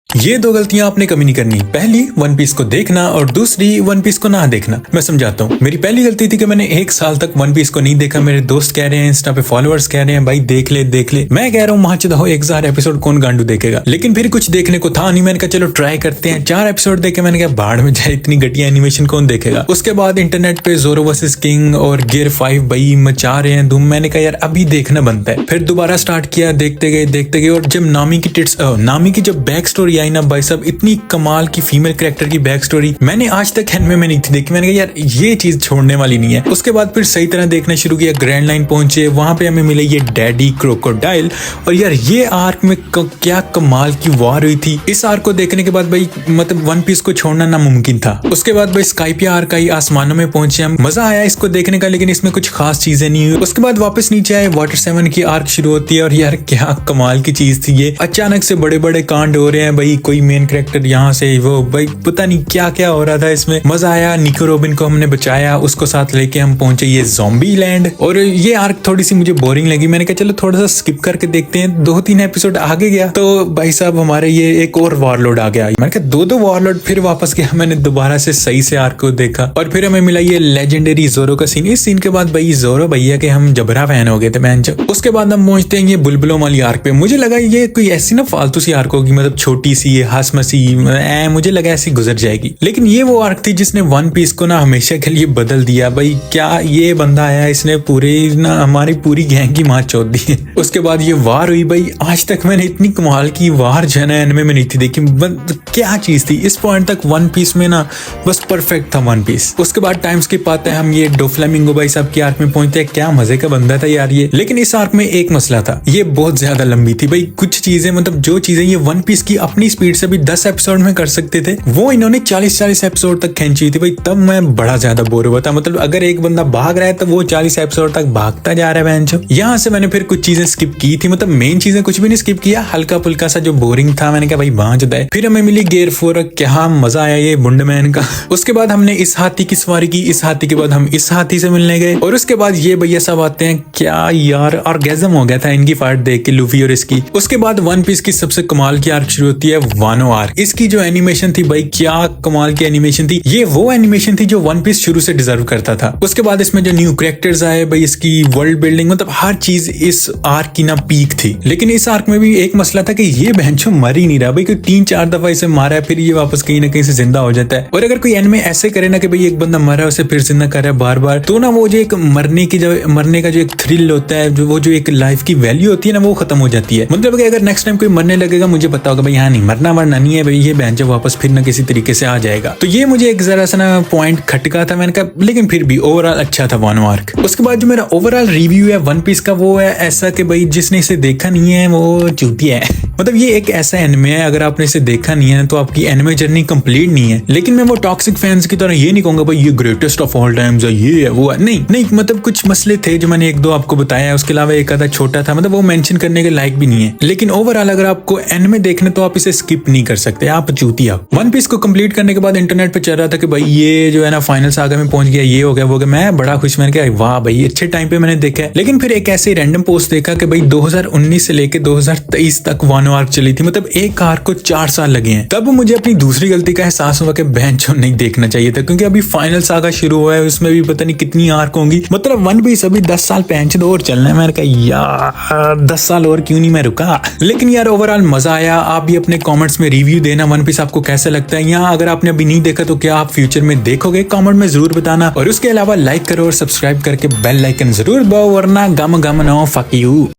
ये दो गलतियां आपने कभी नहीं करनी। पहली, वन पीस को देखना और दूसरी, वन पीस को ना देखना। मैं समझाता हूँ। मेरी पहली गलती थी कि मैंने 1 साल तक वन पीस को नहीं देखा। मेरे दोस्त कह रहे हैं, इंस्टा पे फॉलोअर्स कह रहे हैं, भाई देख ले देख ले। मैं कह रहा हूँ माचदा हो 1000 एपिसोड कौन गांडू देखेगा। लेकिन फिर कुछ देखने को था नहीं। मैंने कहा चलो ट्राई करते हैं। 4 एपिसोड देखे। मैंने कहा बाढ़ में जाए, इतनी घटिया एनिमेशन कौन देखेगा। उसके बाद इंटरनेट पे ज़ोरो वर्सेस किंग और गियर 5 भाई मचा रहे हैं धूम। मैंने कहा यार अभी देखना बनता है। फिर दोबारा स्टार्ट किया, देखते गए और जब नामी की जब बैक स्टोरी आई ना भाई साहब, इतनी कमाल की फीमेल कैरेक्टर की बैक स्टोरी मैंने आज तक एनिमे में नहीं थी देखी। मैंने कहा यार ये चीज छोड़ने वाली नहीं है। उसके बाद फिर सही तरह देखना शुरू किया। ग्रैंड लाइन पहुंचे, वहां पे हमें मिले ये डैडी क्रोकोडाइल। और यार ये आर्क में क्या कमाल की वार हुई थी। इस आर्क को देखने के बाद भाई मतलब वन पीस को छोड़ना नामुमकिन था। उसके बाद भाई स्काइपिया आर्क आई, आसमानों में पहुंचे हम। मजा आया इसको देखने का, लेकिन इसमें कुछ खास चीजें नहीं हुई। उसके बाद वापस नीचे आए, वाटर 7 की आर्क शुरू होती है। और यार क्या कमाल की चीज थी ये। अचानक से बड़े बड़े कांड हो रहे हैं भाई। कोई मेन कैरेक्टर यहाँ से वो भाई पता नहीं क्या क्या हो रहा था इसमें। मजा आया। निको रोबिन को हमने बचाया, उसको साथ लेके हम पहुंचे ये ज़ॉम्बी लैंड। और ये आर्क थोड़ी सी मुझे बोरिंग लगी। मैंने कहा चलो थोड़ा सा स्किप करके देखते हैं। 2-3 एपिसोड आगे गया तो भाई साहब हमारे ये एक और वॉरलोड आ गया। मैंने कहा दो वॉरलोड। फिर वापस गया, मैंने दोबारा से सही से आर्क को देखा और फिर हमें मिला ये लेजेंडरी ज़ोरो का सीन। इस सीन के बाद भाई ज़ोरो भैया के हम जबरा फैन हो गए थे बहन। उसके बाद हम पहुंचते हैं ये बुलबुलों वाली आर्क पे। मुझे लगा ये कोई ऐसी ना फालतू सी आर्क होगी, मतलब छोटी सी हंस मसी, मुझे लगा ऐसी गुजर जाएगी। लेकिन ये वो आर्क थी जिसने वन पीस को ना हमेशा के लिए बदल दिया। भाई क्या ये बंदा आया, इसने पूरे ना हमारी पूरी गैंग की मार चौथ दी है। उसके बाद ये वार हुई भाई। आज तक मैंने इतनी कमाल की वार जो है ना एनिमे में नहीं थी देखी। क्या चीज थी। इस पॉइंट तक वन पीस में ना बस परफेक्ट था वन पीस। उसके बाद टाइम स्किप पाते हैं हम, ये डोफ्लामिंगो भाई साहब की आर्क में पहुंचते हैं। क्या मजे का बंदा था यार ये। लेकिन इस आर्क में एक मसला था, ये बहुत ज्यादा लंबी थी भाई। कुछ चीजें मतलब जो चीजें ये वन पीस की अपनी स्पीड से भी 10 एपिसोड में कर सकते थे, वो इन्होंने 40 एपिसोड तक खींची थी भाई। तब मैं बड़ा ज्यादा बोर हुआ था। मतलब अगर एक बंदा भाग रहा है तो वो 40 एपिसोड तक भागता जा रहा है बहनचो। यहाँ से मैंने फिर कुछ चीजें स्किप की थी, मतलब मेन चीजें कुछ भी नहीं स्किप किया। हल्का फुल्का सा जो बोरिंग था मैंने कहा भाई वहां जुदा है। फिर हमें मिली गियर 4, क्या मजा आया ये बुंडमैन का। उसके बाद हमने इस हाथी की सवारी की, इस हाथी के बाद हम इस हाथी से मिलने गए। और उसके बाद ये भैया सब आते हैं। क्या यार ऑर्गेज़म हो गया था इनकी फाइट देख के, लूफी और इसकी। उसके बाद वन पीस की सबसे कमाल की आर्क शुरू होती है, वानो आर्क। इसकी जो एनिमेशन थी भाई क्या कमाल की एनिमेशन थी। ये वो एनिमेशन थी जो वन पीस शुरू से डिजर्व करता था। उसके बाद इसमें जो न्यू कैरेक्टर्स आए भाई, इसकी वर्ल्ड बिल्डिंग, मतलब हर चीज इस आर्क की ना पीक थी। लेकिन इस आर्क में भी एक मसला था कि ये बहनचो मर ही नहीं रहा भाई। 3-4 दफा इसे मारा है, फिर ये वापस कहीं ना कहीं से जिंदा हो जाता है। और अगर कोई एनिमे ऐसे करे ना कि भाई एक बंदा मरा है उसे फिर जिंदा कर रहा है बार बार, तो ना वो जो एक मरने का जो एक थ्रिल होता है, जो एक लाइफ की वैल्यू होती है ना, वो खत्म हो जाती है। मतलब कि अगर नेक्स्ट टाइम कोई मरने लगेगा मुझे पता होगा भाई यहाँ नहीं मरना नहीं है भाई, ये बहनचो वापस फिर ना किसी तरीके से आ जाएगा। तो ये मुझे एक जरा सा ना पॉइंट खटका था। मैंने कहा लेकिन फिर भी ओवरऑल अच्छा था वानो आर्क। उसके बाद जो मेरा ओवरऑल रिव्यू है वन पीस का, वो है ऐसा कि भाई जिसने इसे देखा नहीं है वो चूतिया है। मतलब ये एक ऐसा एनिमे है, अगर आपने इसे देखा नहीं है तो आपकी एनिमे जर्नी कंप्लीट नहीं है। लेकिन मैं वो टॉक्सिक फैंस की तरह ये नहीं कहूंगा भाई ये ग्रेटेस्ट ऑफ ऑल टाइम्स है, ये है वो है। नहीं, मतलब कुछ मसले थे जो मैंने 1-2 आपको बताया है। उसके अलावा एक आधा छोटा था, मतलब वो मेंशन करने के लायक भी नहीं है। लेकिन ओवरऑल अगर आपको एनिमे देखने तो आप इसे स्किप नहीं कर सकते, आप चूतिया। वन पीस को कंप्लीट करने के बाद इंटरनेट पे चल रहा था कि भाई ये जो है ना फाइनल सागा में पहुंच गया, ये हो गया वो हो गया। मैं बड़ा खुश, मैंने कहा वाह भाई अच्छे टाइम पे मैंने देखा है। लेकिन फिर एक ऐसे रैंडम पोस्ट देखा कि भाई 2019 से लेके 2023 तक वानो आर्क चली थी, मतलब एक आर्क को 4 साल लगे हैं। तब मुझे अपनी दूसरी गलती का एहसास हुआ कि बेंचो नहीं देखना चाहिए था, क्योंकि अभी फाइनल सागा शुरू हुआ है, उसमें भी पता नहीं कितनी आर्क होंगी। मतलब वन पीस अभी 10 साल पेंच दो और चलना है। मैंने कहा यार 10 साल और क्यों नहीं मैं रुका। लेकिन यार ओवरऑल मजा आया। आप भी अपने कमेंट्स में रिव्यू देना वन पीस आपको कैसा लगता है। यहाँ अगर आपने अभी नहीं देखा तो क्या आप फ्यूचर में देखोगे, कमेंट में जरूर बताना। और उसके अलावा लाइक करो और सब्सक्राइब करके बेल आइकन जरूर दबाओ, वरना गम नो फक यू।